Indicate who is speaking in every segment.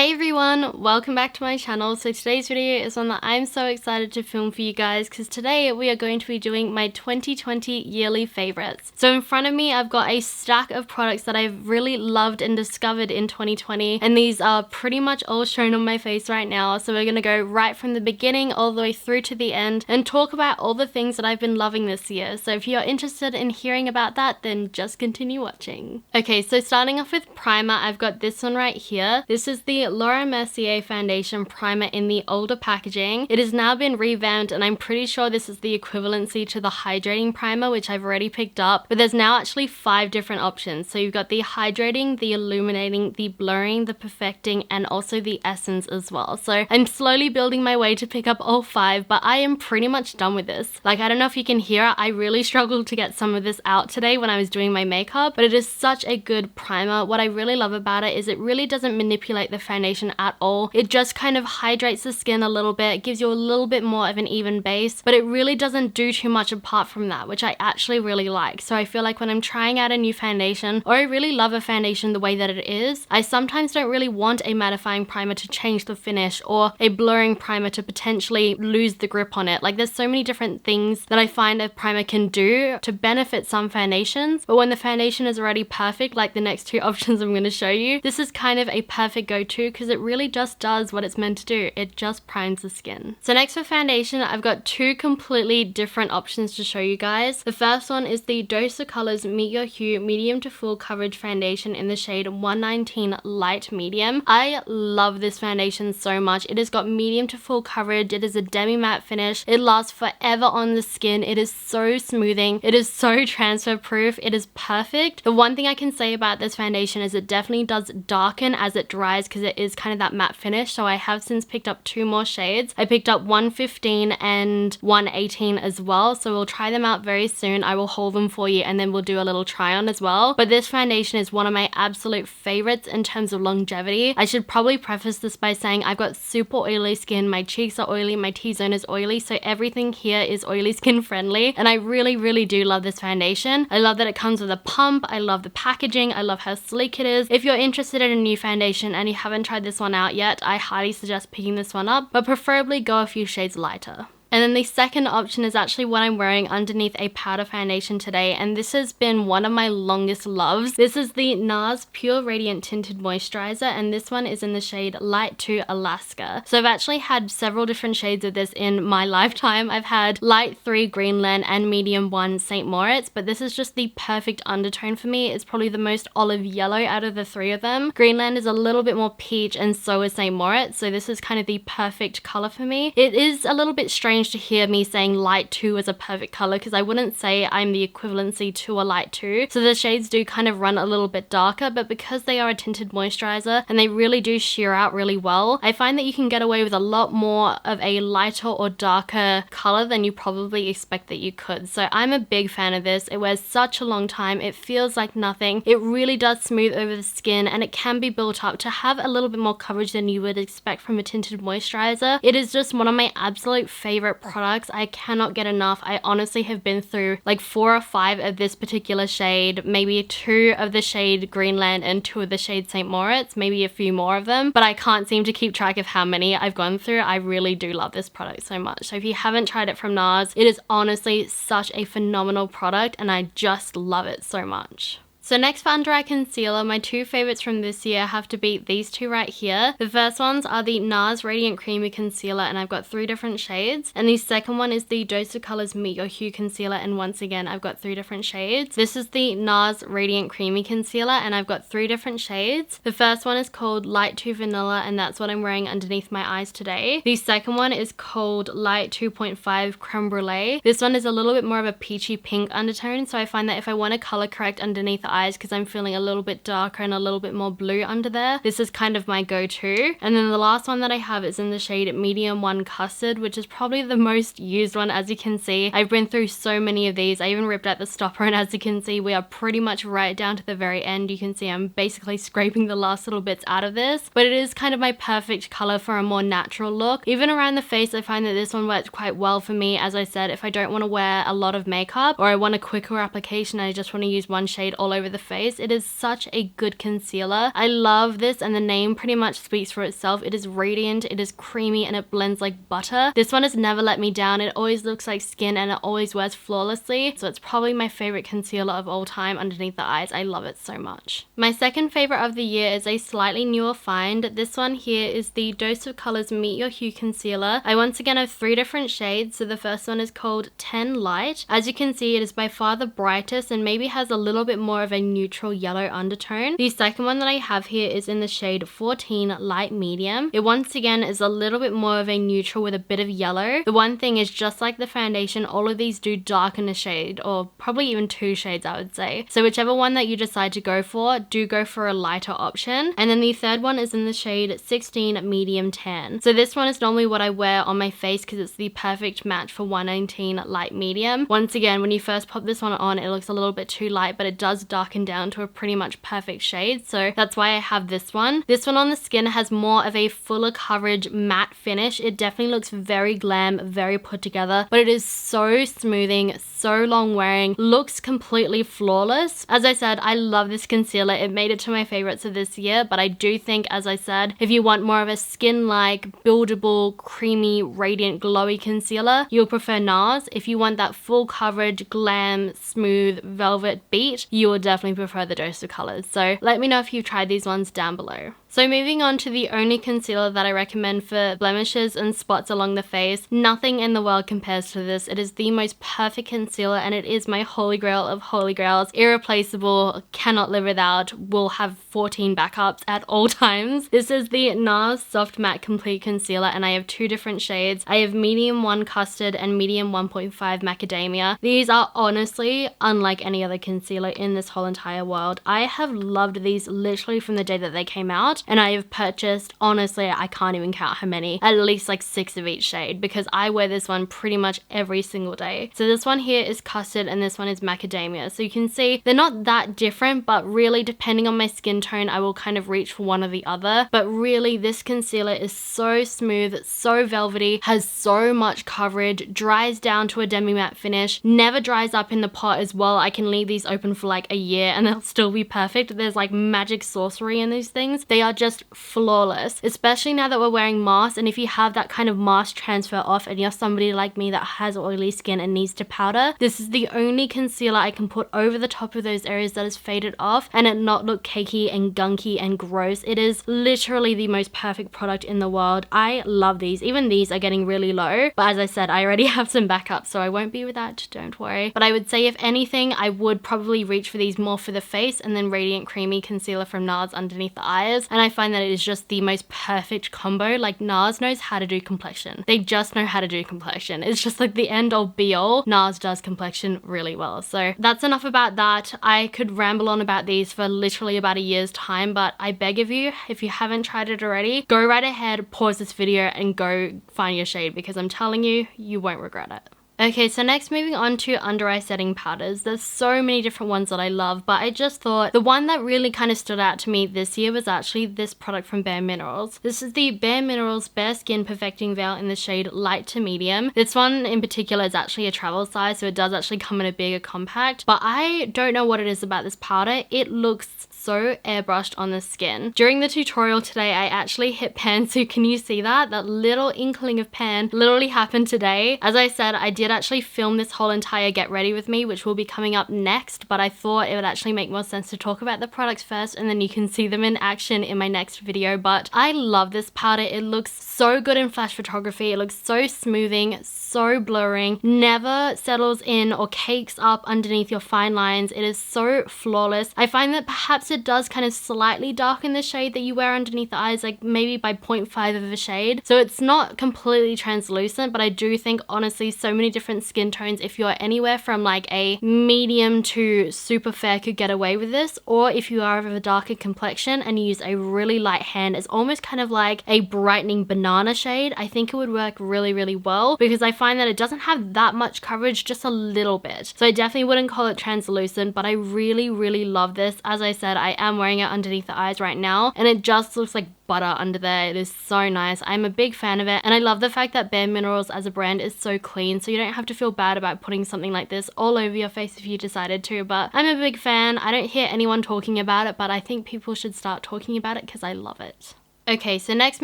Speaker 1: Hey everyone, welcome back to my channel. So today's video is one that I'm so excited to film for you guys because today we are going to be doing my 2020 yearly favorites. So in front of me I've got a stack of products that I've really loved and discovered in 2020, and these are pretty much all shown on my face right now. So we're gonna go right from the beginning all the way through to the end and talk about all the things that I've been loving this year. So if you're interested in hearing about that, then just continue watching. Okay, so starting off with primer, I've got this one right here. This is the MERCIER foundation primer in the older packaging. It has now been revamped and I'm pretty sure this is the equivalency to the hydrating primer, which I've already picked up, but there's now actually 5 different options. So you've got the hydrating, the illuminating, the blurring, the perfecting, and also the essence as well. So I'm slowly building my way to pick up all 5, but I am pretty much done with this. Like, I don't know if you can hear, I really struggled to get some of this out today when I was doing my makeup, but it is such a good primer. What I really love about it is it really doesn't manipulate the foundation at all. It just kind of hydrates the skin a little bit, gives you a little bit more of an even base, but it really doesn't do too much apart from that, which I actually really like. So I feel like when I'm trying out a new foundation, or I really love a foundation the way that it is, I sometimes don't really want a mattifying primer to change the finish or a blurring primer to potentially lose the grip on it. Like, there's so many different things that I find a primer can do to benefit some foundations, but when the foundation is already perfect, like the next 2 options I'm going to show you, this is kind of a perfect go-to because it really just does what it's meant to do. It just primes the skin. So next for foundation, I've got 2 completely different options to show you guys. The first one is the Dose of Colors Meet Your Hue Medium to Full Coverage Foundation in the shade 119 Light Medium. I love this foundation so much. It has got medium to full coverage. It is a demi matte finish. It lasts forever on the skin. It is so smoothing. It is so transfer proof. It is perfect. The one thing I can say about this foundation is it definitely does darken as it dries because it is kind of that matte finish. So I have since picked up 2 more shades. I picked up 115 and 118 as well. So we'll try them out very soon. I will haul them for you and then we'll do a little try on as well. But this foundation is one of my absolute favorites in terms of longevity. I should probably preface this by saying I've got super oily skin. My cheeks are oily. My T-zone is oily. So everything here is oily skin friendly. And I really do love this foundation. I love that it comes with a pump. I love the packaging. I love how sleek it is. If you're interested in a new foundation and you haven't tried this one out yet, I highly suggest picking this one up, but preferably go a few shades lighter. And then the second option is actually what I'm wearing underneath a powder foundation today, and this has been one of my longest loves. This is the NARS Pure Radiant Tinted Moisturiser, and this one is in the shade Light 2 Alaska. So I've actually had several different shades of this in my lifetime. I've had Light 3 Greenland and Medium 1 St. Moritz, but this is just the perfect undertone for me. It's probably the most olive yellow out of the 3 of them. Greenland is a little bit more peach and so is St. Moritz, so this is kind of the perfect color for me. It is a little bit strange to hear me saying Light 2 is a perfect color because I wouldn't say I'm the equivalency to a Light 2. So the shades do kind of run a little bit darker, but because they are a tinted moisturizer and they really do sheer out really well, I find that you can get away with a lot more of a lighter or darker color than you probably expect that you could. So I'm a big fan of this. It wears such a long time. It feels like nothing. It really does smooth over the skin and it can be built up to have a little bit more coverage than you would expect from a tinted moisturizer. It is just one of my absolute favorite products. I cannot get enough. I honestly have been through like 4 or 5 of this particular shade, maybe 2 of the shade Greenland and 2 of the shade St. Moritz, maybe a few more of them, but I can't seem to keep track of how many I've gone through. I really do love this product so much. So if you haven't tried it from NARS, it is honestly such a phenomenal product and I just love it so much. So next for under eye concealer, my 2 favorites from this year have to be these 2 right here. The first ones are the NARS Radiant Creamy Concealer, and I've got 3 different shades. And the second one is the Dose of Colors Meet Your Hue Concealer, and once again, I've got 3 different shades. This is the NARS Radiant Creamy Concealer, and I've got 3 different shades. The first one is called Light 2 Vanilla, and that's what I'm wearing underneath my eyes today. The second one is called Light 2.5 Creme Brulee. This one is a little bit more of a peachy pink undertone, so I find that if I want to color correct underneath the eyes because I'm feeling a little bit darker and a little bit more blue under there, this is kind of my go-to. And then the last one that I have is in the shade Medium 1 Custard, which is probably the most used one. As you can see, I've been through so many of these. I even ripped out the stopper, and as you can see, we are pretty much right down to the very end. You can see I'm basically scraping the last little bits out of this, but it is kind of my perfect color for a more natural look. Even around the face, I find that this one works quite well for me. As I said, if I don't want to wear a lot of makeup or I want a quicker application and I just want to use one shade all over over the face. It is such a good concealer. I love this, and the name pretty much speaks for itself. It is radiant, it is creamy, and it blends like butter. This one has never let me down. It always looks like skin and it always wears flawlessly. So it's probably my favorite concealer of all time underneath the eyes. I love it so much. My second favorite of the year is a slightly newer find. This one here is the Dose of Colors Meet Your Hue Concealer. I once again have 3 different shades. So the first one is called 10 Light. As you can see, it is by far the brightest and maybe has a little bit more of a neutral yellow undertone. The second one that I have here is in the shade 14 Light Medium. It once again is a little bit more of a neutral with a bit of yellow. The one thing is, just like the foundation, all of these do darken a shade, or probably even 2 shades I would say. So whichever one that you decide to go for, do go for a lighter option. And then the third one is in the shade 16 Medium Tan. So this one is normally what I wear on my face because it's the perfect match for 119 Light Medium. Once again, when you first pop this one on, it looks a little bit too light, but it does darken down to a pretty much perfect shade. So that's why I have this one. This one on the skin has more of a fuller coverage matte finish. It definitely looks very glam, very put together, but it is so smoothing, so long wearing, looks completely flawless. As I said, I love this concealer. It made it to my favorites of this year, but I do think, as I said, if you want more of a skin-like, buildable, creamy, radiant, glowy concealer, you'll prefer NARS. If you want that full coverage, glam, smooth, velvet beat, you will definitely prefer the Dose of Colors. So let me know if you've tried these ones down below. So moving on to the only concealer that I recommend for blemishes and spots along the face. Nothing in the world compares to this. It is the most perfect concealer, and it is my holy grail of holy grails. Irreplaceable, cannot live without, will have 14 backups at all times. This is the NARS Soft Matte Complete Concealer, and I have 2 different shades. I have medium 1 Custard and medium 1.5 Macadamia. These are honestly unlike any other concealer in this whole entire world. I have loved these literally from the day that they came out. And I have purchased, honestly, I can't even count how many, at least like 6 of each shade, because I wear this one pretty much every single day. So this one here is Custard and this one is Macadamia. So you can see they're not that different, but really depending on my skin tone, I will kind of reach for one or the other. But really, this concealer is so smooth, so velvety, has so much coverage, dries down to a demi-matte finish, never dries up in the pot as well. I can leave these open for like a year and they'll still be perfect. There's like magic sorcery in these things. They are just flawless, especially now that we're wearing masks. And if you have that kind of mask transfer off and you're somebody like me that has oily skin and needs to powder, this is the only concealer I can put over the top of those areas that is faded off and it not look cakey and gunky and gross. It is literally the most perfect product in the world. I love these. Even these are getting really low, but as I said, I already have some backup, so I won't be without, don't worry. But I would say if anything, I would probably reach for these more for the face, and then Radiant Creamy Concealer from NARS underneath the eyes. And I find that it is just the most perfect combo. Like, NARS knows how to do complexion. They just know how to do complexion. It's just like the end all be all. NARS does complexion really well. So that's enough about that. I could ramble on about these for literally about a year's time, but I beg of you, if you haven't tried it already, go right ahead, pause this video and go find your shade, because I'm telling you, you won't regret it. Okay, so next moving on to under eye setting powders. There's so many different ones that I love, but I just thought the one that really kind of stood out to me this year was actually this product from Bare Minerals. This is the Bare Minerals Bare Skin Perfecting Veil in the shade Light to Medium. This one in particular is actually a travel size, so it does actually come in a bigger compact, but I don't know what it is about this powder. It looks so airbrushed on the skin. During the tutorial today, I actually hit pan, so can you see that? That little inkling of pan literally happened today. As I said, I did actually film this whole entire get ready with me, which will be coming up next, but I thought it would actually make more sense to talk about the products first, and then you can see them in action in my next video. But I love this powder. It looks so good in flash photography. It looks so smoothing, so blurring, never settles in or cakes up underneath your fine lines. It is so flawless. I find that perhaps it does kind of slightly darken the shade that you wear underneath the eyes, like maybe by 0.5 of a shade. So it's not completely translucent, but I do think honestly so many different skin tones, if you're anywhere from like a medium to super fair, could get away with this. Or if you are of a darker complexion and you use a really light hand, it's almost kind of like a brightening banana shade, I think it would work really, really well, because I find that it doesn't have that much coverage, just a little bit. So I definitely wouldn't call it translucent, but I really, really love this. As I said, I am wearing it underneath the eyes right now, and it just looks like butter under there. It is so nice. I'm a big fan of it, and I love the fact that Bare Minerals as a brand is so clean, so you don't have to feel bad about putting something like this all over your face if you decided to. But I'm a big fan. I don't hear anyone talking about it, but I think people should start talking about it because I love it. Okay, so next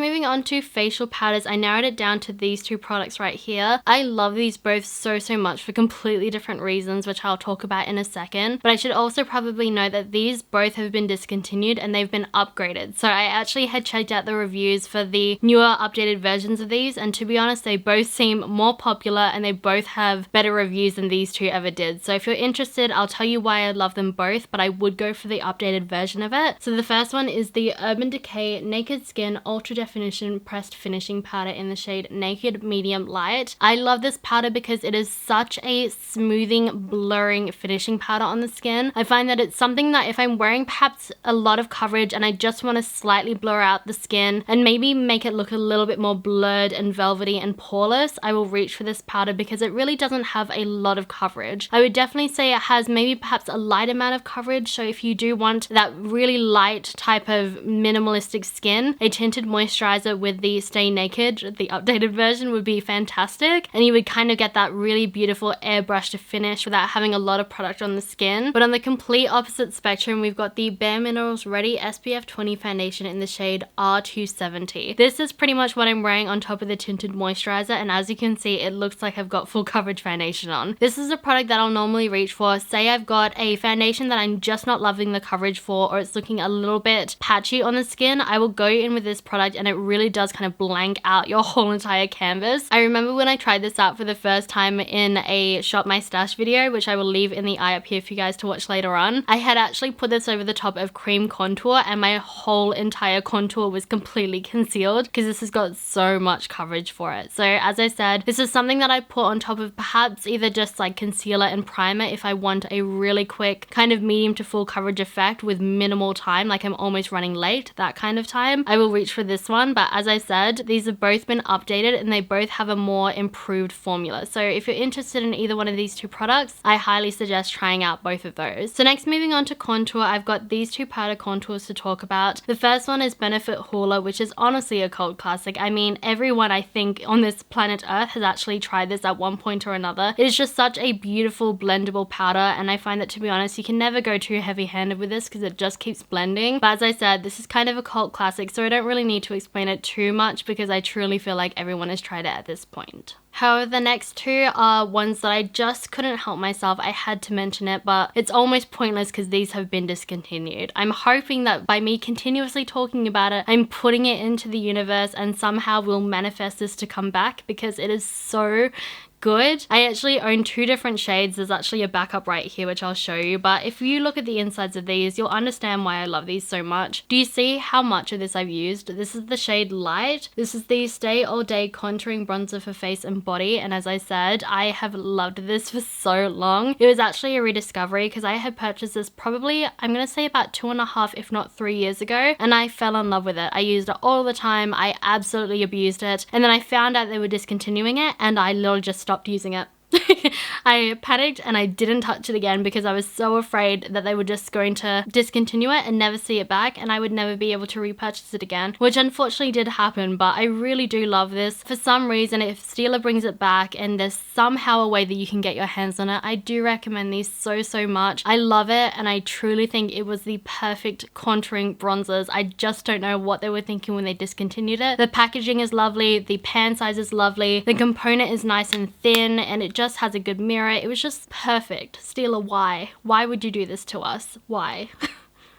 Speaker 1: moving on to facial powders, I narrowed it down to these two products right here. I love these both so much for completely different reasons, which I'll talk about in a second. But I should also probably note that these both have been discontinued and they've been upgraded. So I actually had checked out the reviews for the newer updated versions of these, and to be honest, they both seem more popular and they both have better reviews than these two ever did. So if you're interested, I'll tell you why I love them both, but I would go for the updated version of it. So the first one is the Urban Decay Naked Skin Ultra Definition Pressed Finishing Powder in the shade Naked Medium Light. I love this powder because it is such a smoothing, blurring finishing powder on the skin. I find that it's something that if I'm wearing perhaps a lot of coverage and I just want to slightly blur out the skin and maybe make it look a little bit more blurred and velvety and poreless, I will reach for this powder because it really doesn't have a lot of coverage. I would definitely say it has maybe perhaps a light amount of coverage, so if you do want that really light type of minimalistic skin, a tinted moisturizer with the Stay Naked, the updated version, would be fantastic, and you would kind of get that really beautiful airbrushed finish without having a lot of product on the skin. But on the complete opposite spectrum, we've got the Bare Minerals Ready SPF 20 foundation in the shade R270. This is pretty much what I'm wearing on top of the tinted moisturizer, and as you can see, it looks like I've got full coverage foundation on. This is a product that I'll normally reach for. Say I've got a foundation that I'm just not loving the coverage for, or it's looking a little bit patchy on the skin, I will go in with this product and it really does kind of blank out your whole entire canvas. I remember when I tried this out for the first time in a Shop My Stash video, which I will leave in the eye up here for you guys to watch later on, I had actually put this over the top of Creme contour and my whole entire contour was completely concealed because this has got so much coverage for it. So as I said, this is something that I put on top of perhaps either just like concealer and primer if I want a really quick kind of medium to full coverage effect with minimal time, like I'm almost running late, that kind of time. I will reach for this one, but as I said, these have both been updated and they both have a more improved formula. So if you're interested in either one of these two products, I highly suggest trying out both of those. So next, moving on to contour, I've got these two powder contours to talk about. The first one is Benefit Hoola, which is honestly a cult classic. I mean, everyone I think on this planet Earth has actually tried this at one point or another. It is just such a beautiful blendable powder, and I find that, to be honest, you can never go too heavy-handed with this because it just keeps blending. But as I said, this is kind of a cult classic, so I don't really need to explain it too much because I truly feel like everyone has tried it at this point. However, the next two are ones that I just couldn't help myself. I had to mention it, but it's almost pointless because these have been discontinued. I'm hoping that by me continuously talking about it, I'm putting it into the universe and somehow we'll manifest this to come back because it is so good. I actually own two different shades. There's actually a backup right here which I'll show you, but if you look at the insides of these, you'll understand why I love these so much. Do you see how much of this I've used? This is the shade Light. This is the Stay All Day Contouring Bronzer for Face and Body, and as I said, I have loved this for so long. It was actually a rediscovery because I had purchased this probably, I'm gonna say about 2.5 if not 3 years ago, and I fell in love with it. I used it all the time. I absolutely abused it, and then I found out they were discontinuing it and I literally just stopped using it. I panicked and I didn't touch it again because I was so afraid that they were just going to discontinue it and never see it back and I would never be able to repurchase it again, which unfortunately did happen. But I really do love this. For some reason, if Stila brings it back and there's somehow a way that you can get your hands on it, I do recommend these so much. I love it and I truly think it was the perfect contouring bronzers. I just don't know what they were thinking when they discontinued it. The packaging is lovely, the pan size is lovely, the component is nice and thin, and it just has a good mirror. It was just perfect. Stila, why? Why would you do this to us? Why?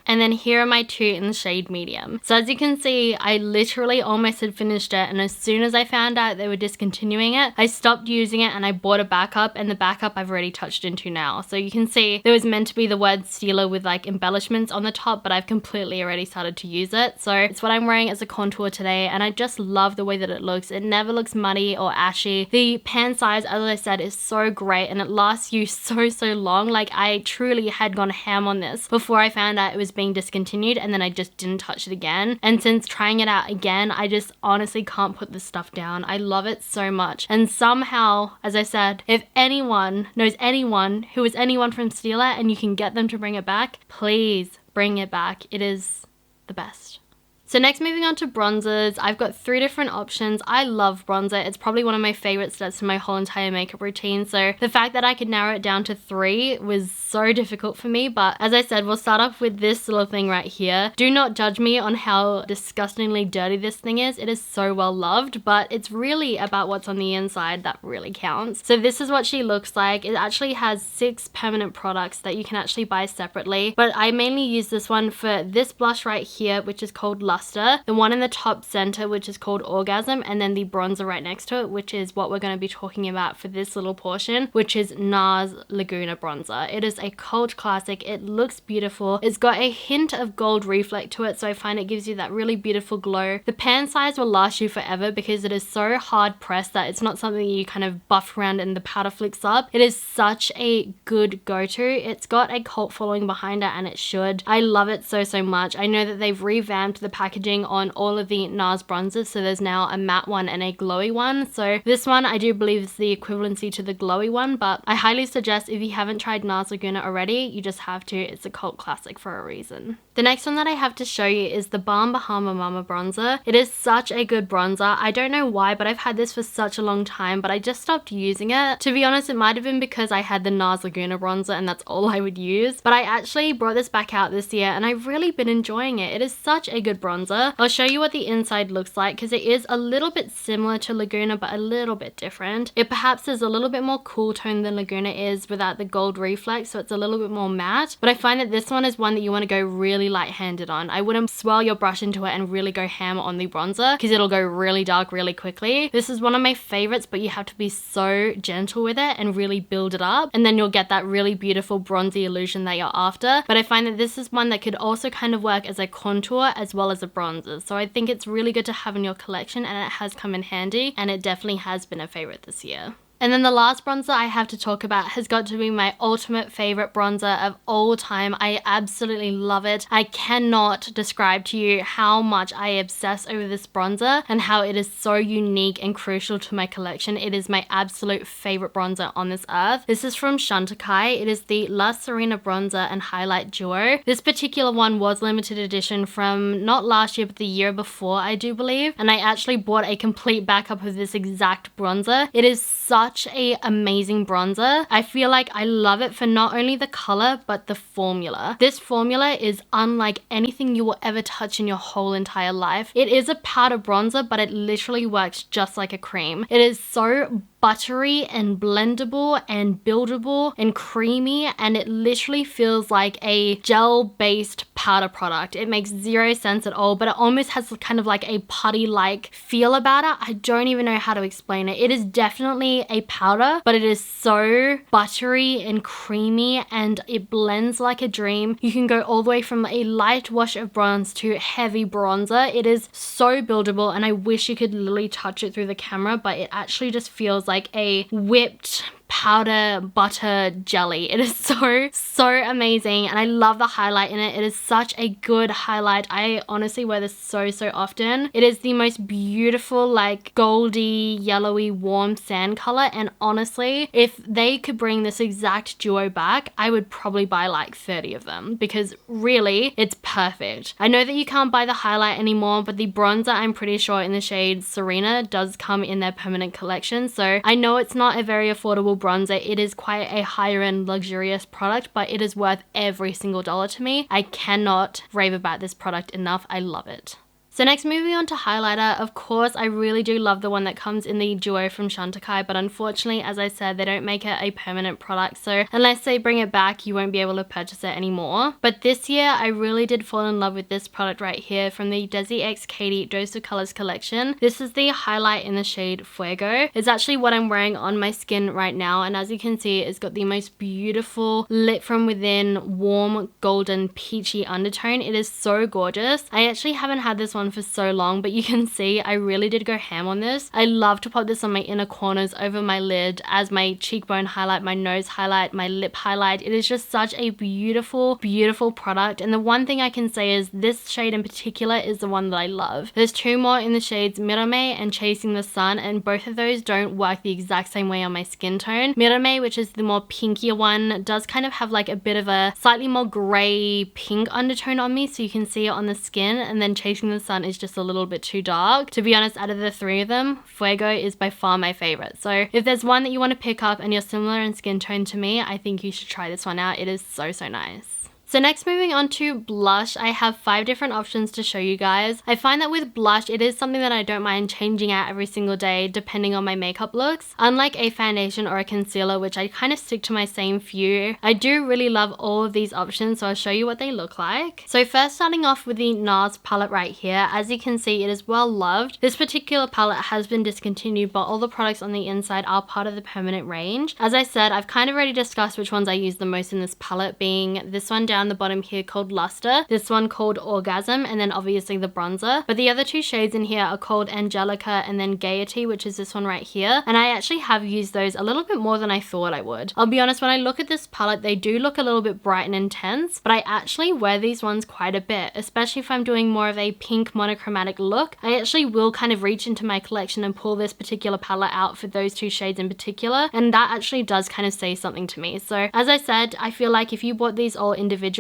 Speaker 1: And then here are my two in the shade Medium. So as you can see, I literally almost had finished it, and as soon as I found out they were discontinuing it, I stopped using it and I bought a backup, and the backup I've already touched into now. So you can see there was meant to be the word Stila with like embellishments on the top, but I've completely already started to use it. So it's what I'm wearing as a contour today, and I just love the way that it looks. It never looks muddy or ashy. The pan size, as I said, is so great and it lasts you so long. Like, I truly had gone ham on this before I found out it was being discontinued, and then I just didn't touch it again. And since trying it out again, I just honestly can't put this stuff down. I love it so much. And somehow, as I said, if anyone knows anyone who is anyone from Stila and you can get them to bring it back, please bring it back. It is the best. So next, moving on to bronzers, I've got 3 different options. I love bronzer. It's probably one of my favorite steps in my whole entire makeup routine. So the fact that I could narrow it down to 3 was so difficult for me. But as I said, we'll start off with this little thing right here. Do not judge me on how disgustingly dirty this thing is. It is so well loved, but it's really about what's on the inside that really counts. So this is what she looks like. It actually has 6 permanent products that you can actually buy separately. But I mainly use this one for this blush right here, which is called Luster. The one in the top center, which is called Orgasm, and then the bronzer right next to it, which is what we're going to be talking about for this little portion, which is Nas Laguna Bronzer. It is a cult classic. It looks beautiful. It's got a hint of gold reflect to it, so I find it gives you that really beautiful glow. The pan size will last you forever because it is so hard pressed that it's not something you kind of buff around and the powder flicks up. It is such a good go-to. It's got a cult following behind it, and it should. I love it so much. I know that they've revamped the packaging on all of the NARS bronzers, so there's now a matte one and a glowy one. So this one I do believe is the equivalency to the glowy one, but I highly suggest if you haven't tried NARS Laguna already, you just have to. It's a cult classic for a reason. The next one that I have to show you is the Balm Bahama Mama bronzer. It is such a good bronzer. I don't know why, but I've had this for such a long time, but I just stopped using it. To be honest, it might have been because I had the NARS Laguna bronzer and that's all I would use, but I actually brought this back out this year and I've really been enjoying it. It is such a good bronzer. I'll show you what the inside looks like because it is a little bit similar to Laguna but a little bit different. It perhaps is a little bit more cool tone than Laguna is without the gold reflex, so it's a little bit more matte, but I find that this one is one that you want to go really light-handed on. I wouldn't swirl your brush into it and really go ham on the bronzer because it'll go really dark really quickly. This is one of my favorites, but you have to be so gentle with it and really build it up, and then you'll get that really beautiful bronzy illusion that you're after. But I find that this is one that could also kind of work as a contour as well as a bronzer, so I think it's really good to have in your collection, and it has come in handy, and it definitely has been a favorite this year. And then the last bronzer I have to talk about has got to be my ultimate favorite bronzer of all time. I absolutely love it. I cannot describe to you how much I obsess over this bronzer and how it is so unique and crucial to my collection. It is my absolute favorite bronzer on this earth. This is from Chantecaille. It is the La Serena Bronzer and Highlight Duo. This particular one was limited edition from not last year but the year before, I do believe, and I actually bought a complete backup of this exact bronzer. It is such a amazing bronzer. I feel like I love it for not only the color but the formula. This formula is unlike anything you will ever touch in your whole entire life. It is a powder bronzer, but it literally works just like a cream. It is so buttery and blendable and buildable and creamy, and it literally feels like a gel-based powder product. It makes zero sense at all, but it almost has kind of like a putty-like feel about it. I don't even know how to explain it. It is definitely a powder, but it is so buttery and creamy, and it blends like a dream. You can go all the way from a light wash of bronze to heavy bronzer. It is so buildable, and I wish you could literally touch it through the camera, but it actually just feels like a whipped powder butter jelly. It is so amazing, and I love the highlight in it. It is such a good highlight. I honestly wear this so often. It is the most beautiful, like goldy yellowy warm sand color, and honestly, if they could bring this exact duo back, I would probably buy like 30 of them because really it's perfect. I know that you can't buy the highlight anymore, but the bronzer, I'm pretty sure in the shade Serena, does come in their permanent collection, so I know it's not a very affordable bronzer. It is quite a higher end luxurious product, but it is worth every single dollar to me. I cannot rave about this product enough. I love it. So next, moving on to highlighter, of course, I really do love the one that comes in the duo from Chantecaille, but unfortunately, as I said, they don't make it a permanent product, so unless they bring it back, you won't be able to purchase it anymore. But this year, I really did fall in love with this product right here from the Desi x Katy Dose of Colors collection. This is the highlight in the shade Fuego. It's actually what I'm wearing on my skin right now, and as you can see, it's got the most beautiful lit from within warm golden peachy undertone. It is so gorgeous. I actually haven't had this one on for so long, but you can see I really did go ham on this. I love to put this on my inner corners, over my lid, as my cheekbone highlight, my nose highlight, my lip highlight. It is just such a beautiful, beautiful product. And the one thing I can say is this shade in particular is the one that I love. There's two more in the shades Mirame and Chasing the Sun, and both of those don't work the exact same way on my skin tone. Mirame, which is the more pinkier one, does kind of have like a bit of a slightly more gray pink undertone on me, so you can see it on the skin. And then Chasing the Sun is just a little bit too dark. To be honest, out of the three of them, Fuego is by far my favorite. So if there's one that you want to pick up and you're similar in skin tone to me, I think you should try this one out. It is so nice. So next, moving on to blush, I have 5 different options to show you guys. I find that with blush, it is something that I don't mind changing out every single day depending on my makeup looks. Unlike a foundation or a concealer, which I kind of stick to my same few, I do really love all of these options, so I'll show you what they look like. So first, starting off with the Nars palette right here. As you can see, it is well loved. This particular palette has been discontinued, but all the products on the inside are part of the permanent range. As I said, I've kind of already discussed which ones I use the most in this palette, being this one down the bottom here called Luster, this one called Orgasm, and then obviously the bronzer. But the other 2 shades in here are called Angelica and then Gaiety, which is this one right here. And I actually have used those a little bit more than I thought I would. I'll be honest, when I look at this palette, they do look a little bit bright and intense, but I actually wear these ones quite a bit, especially if I'm doing more of a pink monochromatic look. I actually will kind of reach into my collection and pull this particular palette out for those 2 shades in particular, and that actually does kind of say something to me. So as I said, I feel like if you bought these all individually,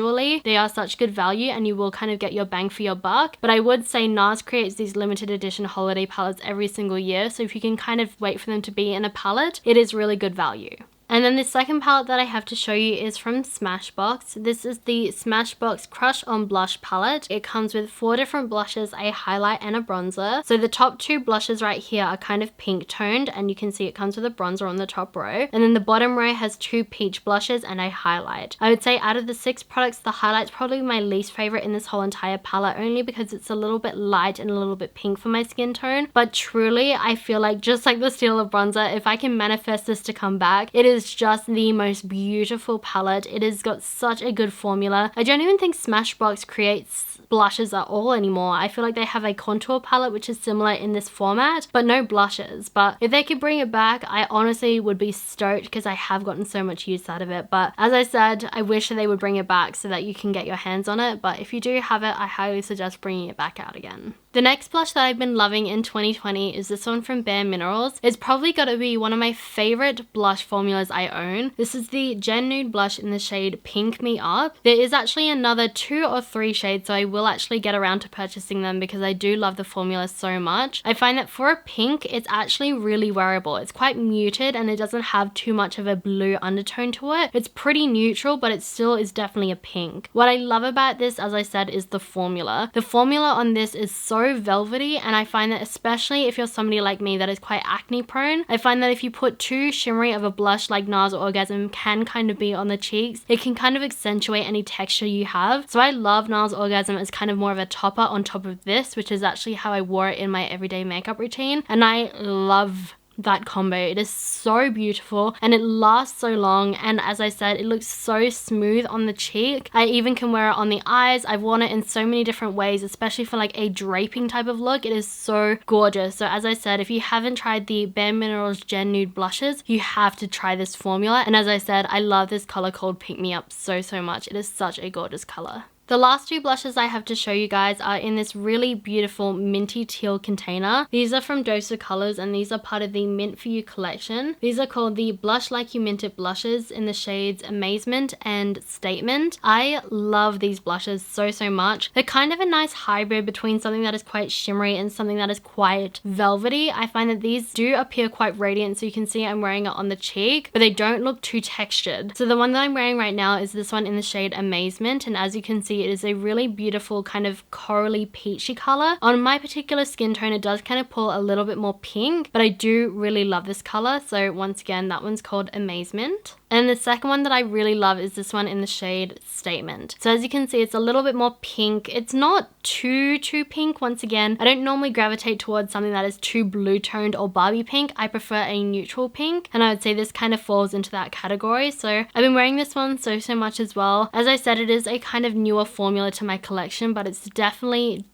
Speaker 1: they are such good value and you will kind of get your bang for your buck. But I would say Nars creates these limited edition holiday palettes every single year, so if you can kind of wait for them to be in a palette, it is really good value. And then the second palette that I have to show you is from Smashbox. This is the Smashbox Crush on Blush palette. It comes with 4 different blushes, a highlight and a bronzer. So the top 2 blushes right here are kind of pink toned, and you can see it comes with a bronzer on the top row. And then the bottom row has 2 peach blushes and a highlight. I would say out of the 6 products, the highlight's probably my least favorite in this whole entire palette, only because it's a little bit light and a little bit pink for my skin tone. But truly, I feel like just like the Steel of Bronzer, if I can manifest this to come back, it is just the most beautiful palette. It has got such a good formula. I don't even think Smashbox creates blushes at all anymore. I feel like they have a contour palette which is similar in this format, but no blushes. But if they could bring it back, I honestly would be stoked because I have gotten so much use out of it. But as I said, I wish that they would bring it back so that you can get your hands on it. But if you do have it, I highly suggest bringing it back out again. The next blush that I've been loving in 2020 is this one from Bare Minerals. It's probably got to be one of my favorite blush formulas I own. This is the Gen Nude blush in the shade Pink Me Up. There is actually another 2 or 3 shades, so I will actually get around to purchasing them because I do love the formula so much. I find that for a pink, it's actually really wearable. It's quite muted and it doesn't have too much of a blue undertone to it. It's pretty neutral, but it still is definitely a pink. What I love about this, as I said, is the formula. The formula on this is so velvety, and I find that especially if you're somebody like me that is quite acne prone, I find that if you put too shimmery of a blush like Nars Orgasm can kind of be on the cheeks, it can kind of accentuate any texture you have. So I love Nars Orgasm as kind of more of a topper on top of this, which is actually how I wore it in my everyday makeup routine, and I love that combo. It is so beautiful and it lasts so long, and as I said, it looks so smooth on the cheek. I even can wear it on the eyes. I've worn it in so many different ways, especially for like a draping type of look. It is so gorgeous. So as I said, if you haven't tried the Bare Minerals Gen Nude blushes, you have to try this formula. And as I said, I love this color called Pick Me Up so much. It is such a gorgeous color. The last 2 blushes I have to show you guys are in this really beautiful minty teal container. These are from Dosa Colors and these are part of the Mint For You collection. These are called the Blush Like You Mint It blushes in the shades Amazement and Statement. I love these blushes so much. They're kind of a nice hybrid between something that is quite shimmery and something that is quite velvety. I find that these do appear quite radiant, so you can see I'm wearing it on the cheek, but they don't look too textured. So the one that I'm wearing right now is this one in the shade Amazement, and as you can see, it is a really beautiful kind of corally peachy color. On my particular skin tone, it does kind of pull a little bit more pink, but I do really love this color. So once again, that one's called Amazement. And the second one that I really love is this one in the shade Statement. So as you can see, it's a little bit more pink. It's not too pink. Once again, I don't normally gravitate towards something that is too blue toned or Barbie pink. I prefer a neutral pink, and I would say this kind of falls into that category. So I've been wearing this one so much as well. As I said, it is a kind of newer formula to my collection, but it's definitely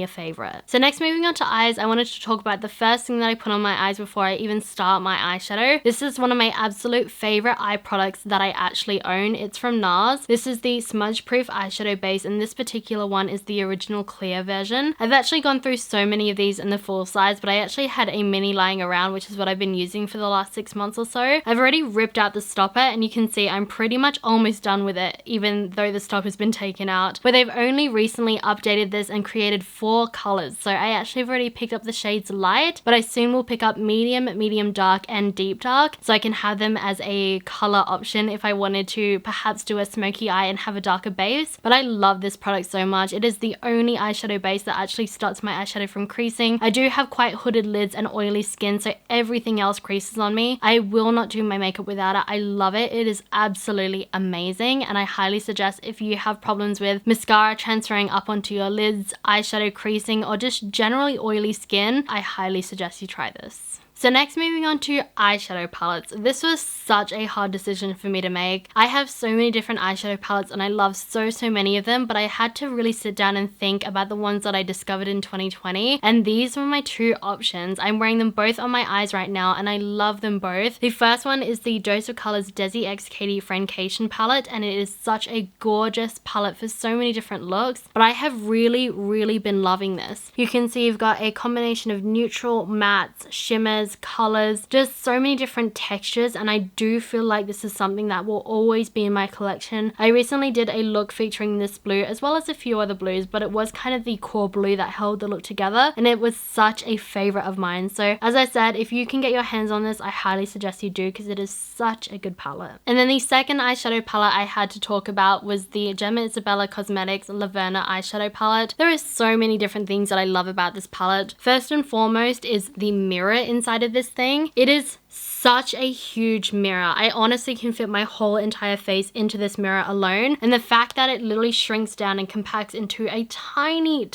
Speaker 1: a favorite. So next, moving on to eyes, I wanted to talk about the first thing that I put on my eyes before I even start my eyeshadow. This is one of my absolute favorite eye products that I actually own. It's from Nars. This is the smudge proof eyeshadow base, and this particular one is the original clear version. I've actually gone through so many of these in the full size, but I actually had a mini lying around, which is what I've been using for the last 6 months or so. I've already ripped out the stopper, and you can see I'm pretty much almost done with it, even though the stopper's been taken out. But they've only recently updated this and created 4 colors. So I actually have already picked up the shades light, but I soon will pick up medium dark, and deep dark, so I can have them as a color option if I wanted to perhaps do a smoky eye and have a darker base. But I love this product so much. It is the only eyeshadow base that actually stops my eyeshadow from creasing. I do have quite hooded lids and oily skin, so everything else creases on me. I will not do my makeup without it. I love it. It is absolutely amazing, and I highly suggest if you have problems with mascara transferring up onto your lids, eyeshadow creasing, or just generally oily skin, I highly suggest you try this. So next, moving on to eyeshadow palettes. This was such a hard decision for me to make. I have so many different eyeshadow palettes and I love so many of them, but I had to really sit down and think about the ones that I discovered in 2020, and these were my 2 options. I'm wearing them both on my eyes right now and I love them both. The first one is the Dose of Colors Desi x Katy Francation palette, and it is such a gorgeous palette for so many different looks, but I have really been loving this. You can see you've got a combination of neutral, mattes, shimmers, colors, just so many different textures, and I do feel like this is something that will always be in my collection. I recently did a look featuring this blue as well as a few other blues, but it was kind of the core blue that held the look together, and it was such a favorite of mine. So as I said, if you can get your hands on this, I highly suggest you do, because it is such a good palette. And then the second eyeshadow palette I had to talk about was the Gemma Isabella Cosmetics Laverna eyeshadow palette. There is so many different things that I love about this palette. First and foremost is the mirror inside of this thing. It is such a huge mirror. I honestly can fit my whole entire face into this mirror alone, and the fact that it literally shrinks down and compacts into a tiny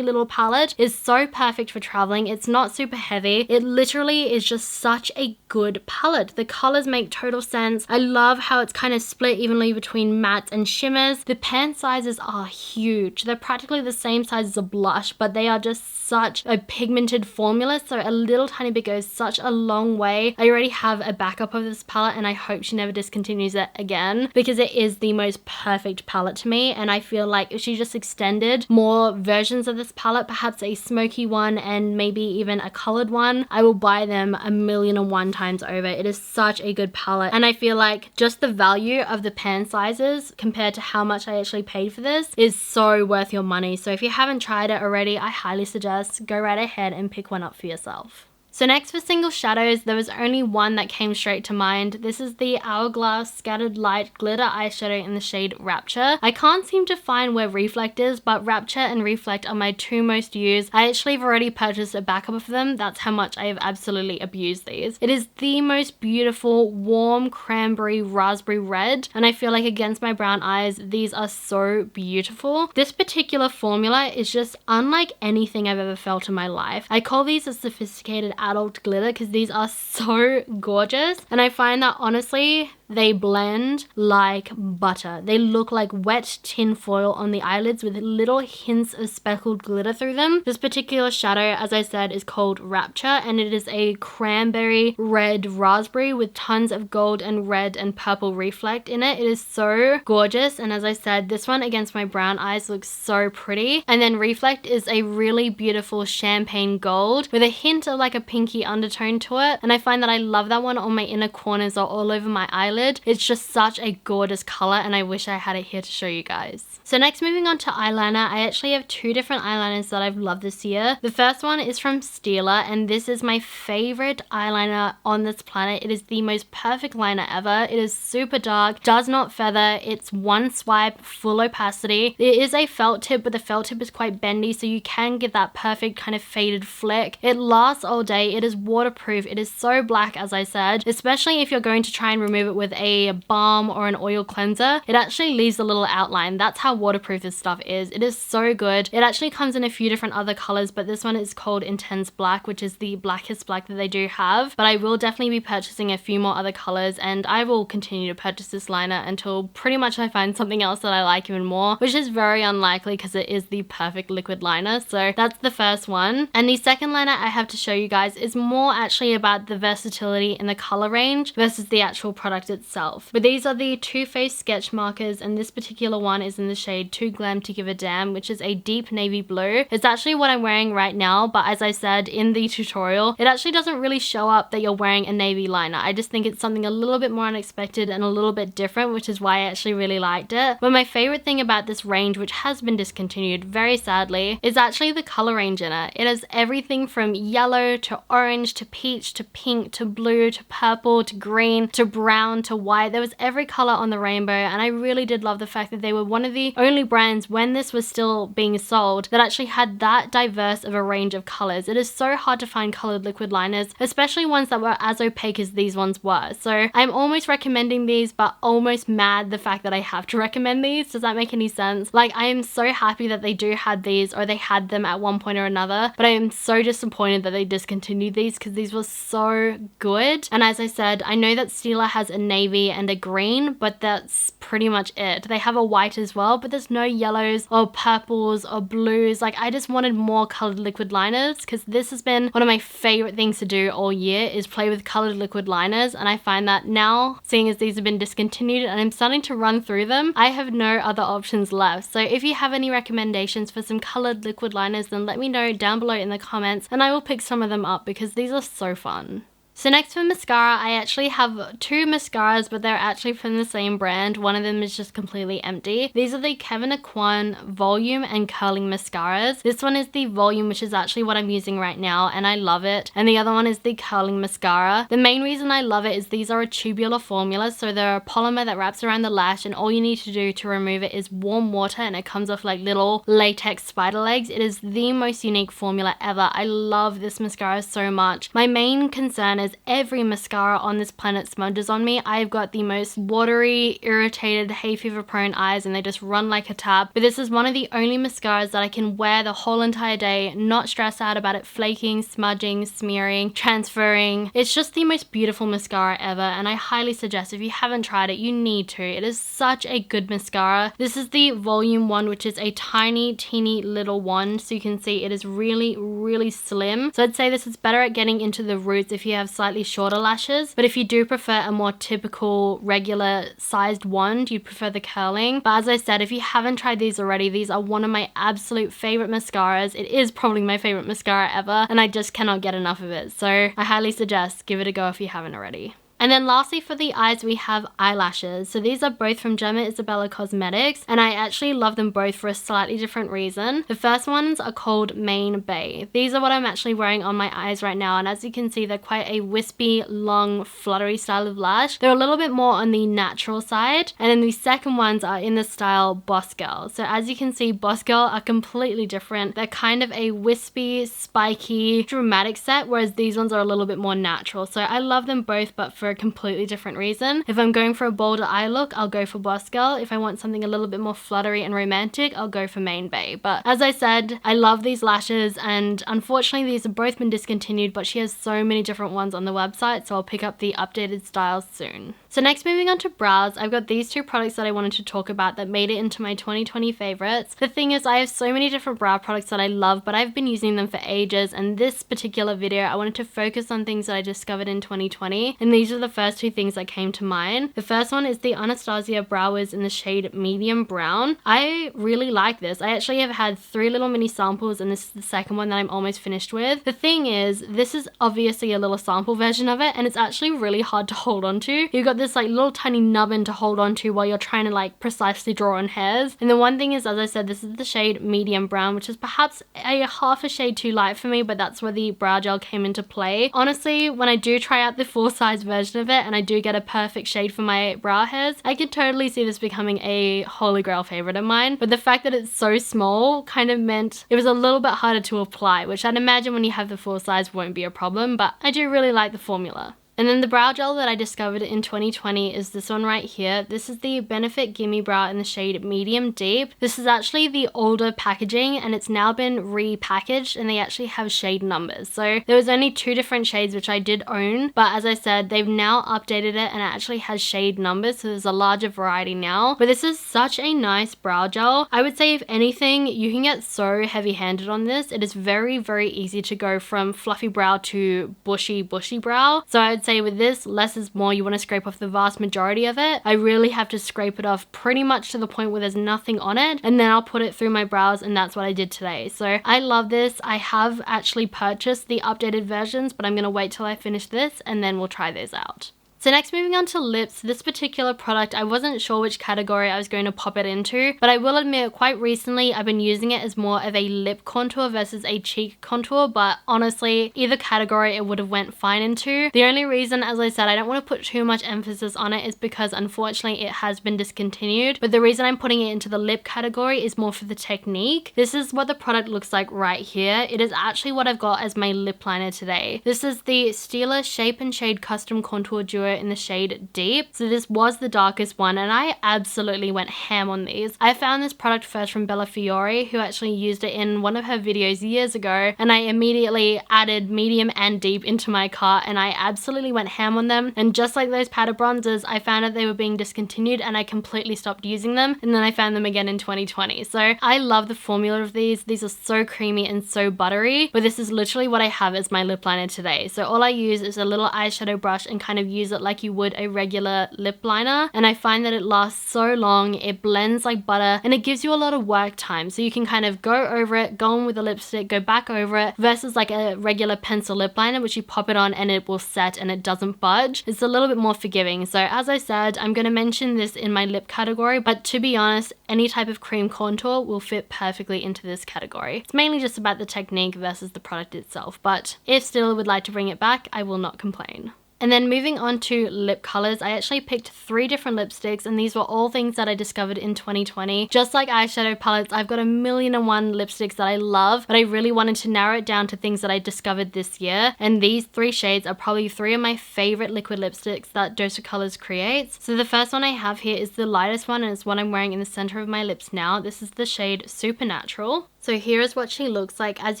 Speaker 1: little palette is so perfect for traveling. It's not super heavy. It literally is just such a good palette. The colors make total sense. I love how it's kind of split evenly between mattes and shimmers. The pan sizes are huge. They're practically the same size as a blush, but they are just such a pigmented formula, so a little tiny bit goes such a long way. I already have a backup of this palette and I hope she never discontinues it again, because it is the most perfect palette to me, and I feel like if she just extended more versions of this palette, perhaps a smoky one and maybe even a colored one, I will buy them 1,000,001 times over. It is such a good palette, and I feel like just the value of the pan sizes compared to how much I actually paid for this is so worth your money. So if you haven't tried it already, I highly suggest go right ahead and pick one up for yourself. So next, for single shadows, there was only one that came straight to mind. This is the Hourglass Scattered Light Glitter Eyeshadow in the shade Rapture. I can't seem to find where Reflect is, but Rapture and Reflect are my 2 most used. I actually have already purchased a backup of them. That's how much I have absolutely abused these. It is the most beautiful warm cranberry raspberry red, and I feel like against my brown eyes, these are so beautiful. This particular formula is just unlike anything I've ever felt in my life. I call these a sophisticated adult glitter because these are so gorgeous, and I find that honestly they blend like butter. They look like wet tin foil on the eyelids with little hints of speckled glitter through them. This particular shadow, as I said, is called Rapture, and it is a cranberry red raspberry with tons of gold and red and purple reflect in it. It is so gorgeous, and as I said, this one against my brown eyes looks so pretty. And then Reflect is a really beautiful champagne gold with a hint of like a pinky undertone to it, and I find that I love that one on my inner corners or all over my eyelid. It's just such a gorgeous color, and I wish I had it here to show you guys. So next, moving on to eyeliner, I actually have 2 different eyeliners that I've loved this year. The first one is from Stila, and this is my favorite eyeliner on this planet. It is the most perfect liner ever. It is super dark, does not feather, it's one swipe, full opacity. It is a felt tip, but the felt tip is quite bendy, so you can get that perfect kind of faded flick. It lasts all day, it is waterproof, it is so black, as I said, especially if you're going to try and remove it with with a balm or an oil cleanser, it actually leaves a little outline. That's how waterproof this stuff is. It is so good. It actually comes in a few different other colors, but this one is called Intense Black, which is the blackest black that they do have. But I will definitely be purchasing a few more other colors, and I will continue to purchase this liner until pretty much I find something else that I like even more, which is very unlikely because it is the perfect liquid liner. So that's the first one. And the second liner I have to show you guys is more actually about the versatility in the color range versus the actual product itself. But these are the Too Faced sketch markers, and this particular one is in the shade Too Glam to Give a Damn, which is a deep navy blue. It's actually what I'm wearing right now, but as I said in the tutorial, it actually doesn't really show up that you're wearing a navy liner. I just think it's something a little bit more unexpected and a little bit different, which is why I actually really liked it. But my favorite thing about this range, which has been discontinued very sadly, is actually the color range in it. It has everything from yellow to orange to peach to pink to blue to purple to green to brown to white. There was every color on the rainbow, and I really did love the fact that they were one of the only brands when this was still being sold that actually had that diverse of a range of colors. It is so hard to find colored liquid liners, especially ones that were as opaque as these ones were. So I'm almost recommending these, but almost mad the fact that I have to recommend these. Does that make any sense? Like, I am so happy that they do have these, or they had them at one point or another, but I am so disappointed that they discontinued these because these were so good. And as I said, I know that Stila has a navy and a green, but that's pretty much it. They have a white as well, but there's no yellows or purples or blues. Like, I just wanted more colored liquid liners because this has been one of my favorite things to do all year, is play with colored liquid liners. And I find that now, seeing as these have been discontinued and I'm starting to run through them, I have no other options left. So if you have any recommendations for some colored liquid liners, then let me know down below in the comments and I will pick some of them up because these are so fun. So next for mascara, I actually have two mascaras, but they're actually from the same brand. One of them is just completely empty. These are the Kevyn Aucoin Volume and Curling Mascaras. This one is the Volume, which is actually what I'm using right now, and I love it. And the other one is the Curling Mascara. The main reason I love it is these are a tubular formula, so they're a polymer that wraps around the lash, and all you need to do to remove it is warm water, and it comes off like little latex spider legs. It is the most unique formula ever. I love this mascara so much. My main concern is every mascara on this planet smudges on me. I've got the most watery, irritated, hay fever prone eyes, and they just run like a tap. But this is one of the only mascaras that I can wear the whole entire day, not stress out about it flaking, smudging, smearing, transferring. It's just the most beautiful mascara ever, and I highly suggest if you haven't tried it, you need to. It is such a good mascara. This is the Volume one, which is a tiny, teeny little one, so you can see it is really, really slim. So I'd say this is better at getting into the roots if you have slightly shorter lashes, but if you do prefer a more typical regular sized wand, you'd prefer the curling. But as I said, if you haven't tried these already, these are one of my absolute favorite mascaras. It is probably my favorite mascara ever, and I just cannot get enough of it. So I highly suggest give it a go if you haven't already. And then lastly for the eyes, we have eyelashes. So these are both from Gemma Isabella Cosmetics, and I actually love them both for a slightly different reason. The first ones are called Main Bay. These are what I'm actually wearing on my eyes right now, and as you can see, they're quite a wispy, long, fluttery style of lash. They're a little bit more on the natural side, and then the second ones are in the style Boss Girl. So as you can see, Boss Girl are completely different. They're kind of a wispy, spiky, dramatic set, whereas these ones are a little bit more natural. So I love them both, but for a completely different reason. If I'm going for a bolder eye look, I'll go for Boss Girl. If I want something a little bit more fluttery and romantic, I'll go for Main Bay. But as I said, I love these lashes, and unfortunately these have both been discontinued, but she has so many different ones on the website, so I'll pick up the updated styles soon. So next, moving on to brows, I've got these two products that I wanted to talk about that made it into my 2020 favorites. The thing is, I have so many different brow products that I love, but I've been using them for ages, and this particular video, I wanted to focus on things that I discovered in 2020, and these are the first two things that came to mind. The first one is the Anastasia Brow Wiz in the shade Medium Brown. I really like this. I actually have had 3 little mini samples, and this is the second one that I'm almost finished with. The thing is, this is obviously a little sample version of it, and it's actually really hard to hold on to. You've got this like little tiny nubbin to hold on to while you're trying to like precisely draw on hairs. And the one thing is, as I said, this is the shade Medium Brown, which is perhaps a half a shade too light for me, but that's where the brow gel came into play. Honestly, when I do try out the full size version of it and I do get a perfect shade for my brow hairs, I could totally see this becoming a holy grail favorite of mine. But the fact that it's so small kind of meant it was a little bit harder to apply, which I'd imagine when you have the full size won't be a problem, but I do really like the formula. And then the brow gel that I discovered in 2020 is this one right here. This is the Benefit Gimme Brow in the shade Medium Deep. This is actually the older packaging and it's now been repackaged and they actually have shade numbers. So there was only 2 different shades which I did own, but as I said, they've now updated it and it actually has shade numbers, so there's a larger variety now. But this is such a nice brow gel. I would say if anything, you can get so heavy-handed on this. It is very, very easy to go from fluffy brow to bushy brow. So I would say with this, less is more. You want to scrape off the vast majority of it. I really have to scrape it off pretty much to the point where there's nothing on it, and then I'll put it through my brows, and that's what I did today. So I love this. I have actually purchased the updated versions, but I'm going to wait till I finish this and then we'll try those out. So next, moving on to lips. This particular product, I wasn't sure which category I was going to pop it into, but I will admit quite recently I've been using it as more of a lip contour versus a cheek contour, but honestly, either category it would have went fine into. The only reason, as I said, I don't want to put too much emphasis on it is because unfortunately it has been discontinued, but the reason I'm putting it into the lip category is more for the technique. This is what the product looks like right here. It is actually what I've got as my lip liner today. This is the Stila Shape and Shade Custom Contour Duo in the shade Deep. So this was the darkest one and I absolutely went ham on these. I found this product first from Bella Fiore, who actually used it in one of her videos years ago, and I immediately added medium and deep into my cart and I absolutely went ham on them. And just like those powder bronzers, I found out they were being discontinued and I completely stopped using them, and then I found them again in 2020. So I love the formula of these. These are so creamy and so buttery, but this is literally what I have as my lip liner today. So all I use is a little eyeshadow brush and kind of use it like you would a regular lip liner, and I find that it lasts so long, it blends like butter, and it gives you a lot of work time, so you can kind of go over it, go on with the lipstick, go back over it, versus like a regular pencil lip liner which you pop it on and it will set and it doesn't budge. It's a little bit more forgiving. So as I said, I'm going to mention this in my lip category, but to be honest, any type of cream contour will fit perfectly into this category. It's mainly just about the technique versus the product itself, but if still would like to bring it back, I will not complain. And then moving on to lip colors, I actually picked 3 different lipsticks, and these were all things that I discovered in 2020. Just like eyeshadow palettes, I've got a million and one lipsticks that I love, but I really wanted to narrow it down to things that I discovered this year. And these 3 shades are probably 3 of my favorite liquid lipsticks that Dose of Colors creates. So the first one I have here is the lightest one, and it's what I'm wearing in the center of my lips now. This is the shade Supernatural. So here is what she looks like. As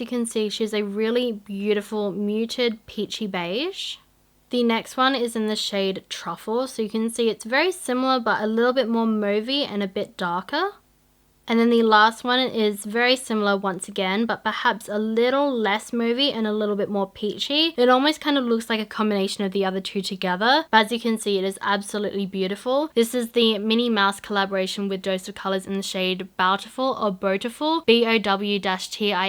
Speaker 1: you can see, she's a really beautiful muted peachy beige. The next one is in the shade Truffle, so you can see it's very similar but a little bit more mauvey and a bit darker. And then the last one is very similar once again, but perhaps a little less mauvey and a little bit more peachy. It almost kind of looks like a combination of the other 2 together, but as you can see, it is absolutely beautiful. This is the Minnie Mouse collaboration with Dose of Colors in the shade Bountiful or Beautiful, BOW-TIFUL,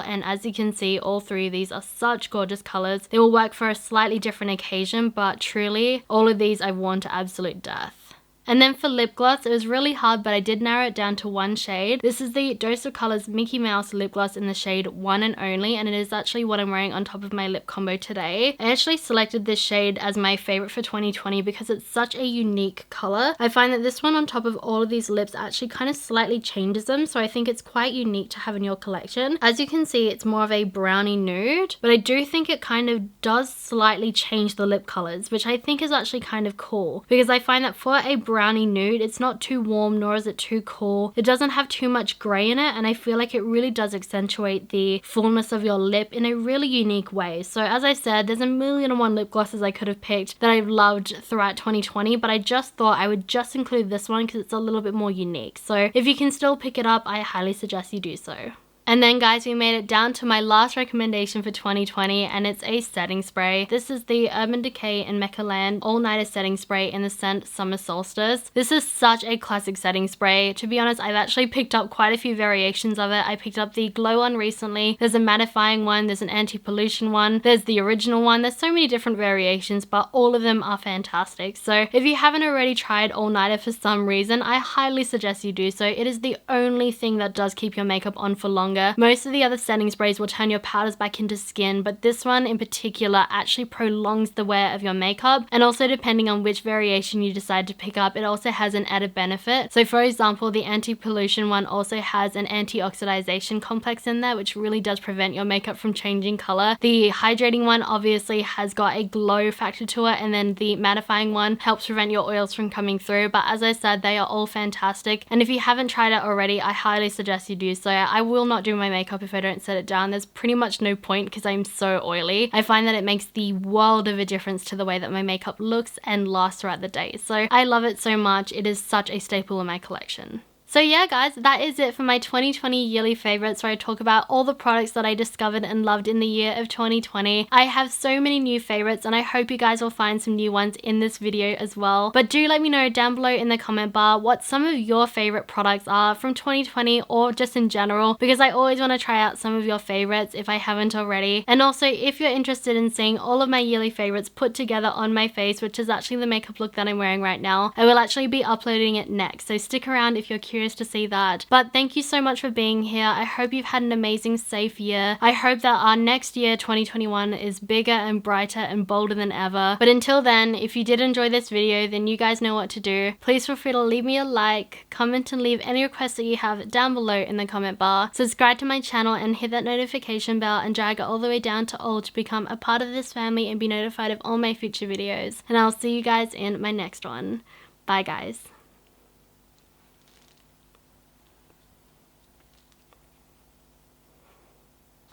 Speaker 1: and as you can see, all 3 of these are such gorgeous colors. They will work for a slightly different occasion, but truly, all of these I've worn to absolute death. And then for lip gloss, it was really hard, but I did narrow it down to 1 shade. This is the Dose of Colors Mickey Mouse lip gloss in the shade One and Only, and it is actually what I'm wearing on top of my lip combo today. I actually selected this shade as my favorite for 2020 because it's such a unique color. I find that this one on top of all of these lips actually kind of slightly changes them, so I think it's quite unique to have in your collection. As you can see, it's more of a brownie nude, but I do think it kind of does slightly change the lip colors, which I think is actually kind of cool, because I find that for a brownie nude, it's not too warm nor is it too cool. It doesn't have too much grey in it, and I feel like it really does accentuate the fullness of your lip in a really unique way. So as I said, there's a million and one lip glosses I could have picked that I've loved throughout 2020, but I just thought I would just include this one because it's a little bit more unique. So if you can still pick it up, I highly suggest you do so. And then guys, we made it down to my last recommendation for 2020, and it's a setting spray. This is the Urban Decay and Mecca Land All Nighter Setting Spray in the scent Summer Solstice. This is such a classic setting spray. To be honest, I've actually picked up quite a few variations of it. I picked up the glow one recently. There's a mattifying one, there's an anti-pollution one, there's the original one. There's so many different variations, but all of them are fantastic. So if you haven't already tried All Nighter for some reason, I highly suggest you do so. It is the only thing that does keep your makeup on for longer longer. Most of the other setting sprays will turn your powders back into skin, but this one in particular actually prolongs the wear of your makeup, and also depending on which variation you decide to pick up, it also has an added benefit. So for example, the anti-pollution one also has an anti-oxidization complex in there, which really does prevent your makeup from changing color. The hydrating one obviously has got a glow factor to it, and then the mattifying one helps prevent your oils from coming through. But as I said, they are all fantastic, and if you haven't tried it already, I highly suggest you do so. I will not do my makeup if I don't set it down. There's pretty much no point because I'm so oily. I find that it makes the world of a difference to the way that my makeup looks and lasts throughout the day. So I love it so much. It is such a staple in my collection. So yeah guys, that is it for my 2020 yearly favorites, where I talk about all the products that I discovered and loved in the year of 2020. I have so many new favorites, and I hope you guys will find some new ones in this video as well. But do let me know down below in the comment bar what some of your favorite products are from 2020 or just in general, because I always want to try out some of your favorites if I haven't already. And also, if you're interested in seeing all of my yearly favorites put together on my face, which is actually the makeup look that I'm wearing right now, I will actually be uploading it next. So stick around if you're curious to see that. But thank you so much for being here. I hope you've had an amazing, safe year. I hope that our next year, 2021, is bigger and brighter and bolder than ever. But until then, if you did enjoy this video, then you guys know what to do. Please feel free to leave me a like, comment, and leave any requests that you have down below in the comment bar. Subscribe to my channel and hit that notification bell and drag it all the way down to all to become a part of this family and be notified of all my future videos. And I'll see you guys in my next one. Bye guys.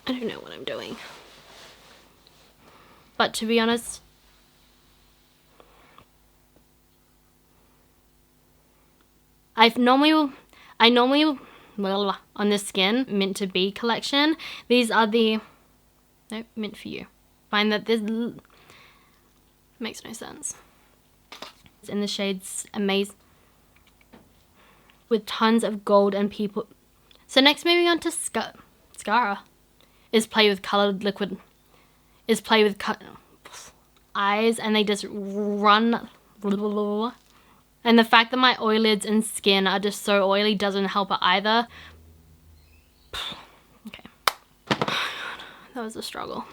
Speaker 1: I don't know what I'm doing. But to be honest, I normally on the Skin Mint to Be collection. These are the nope, Mint for You. Find that this makes no sense. It's in the shades Amazing with tons of gold and people. So next, moving on to Mascara. Is play with colored liquid, is play with eyes, and they just run. And the fact that my eyelids and skin are just so oily doesn't help it either. Okay. That was a struggle.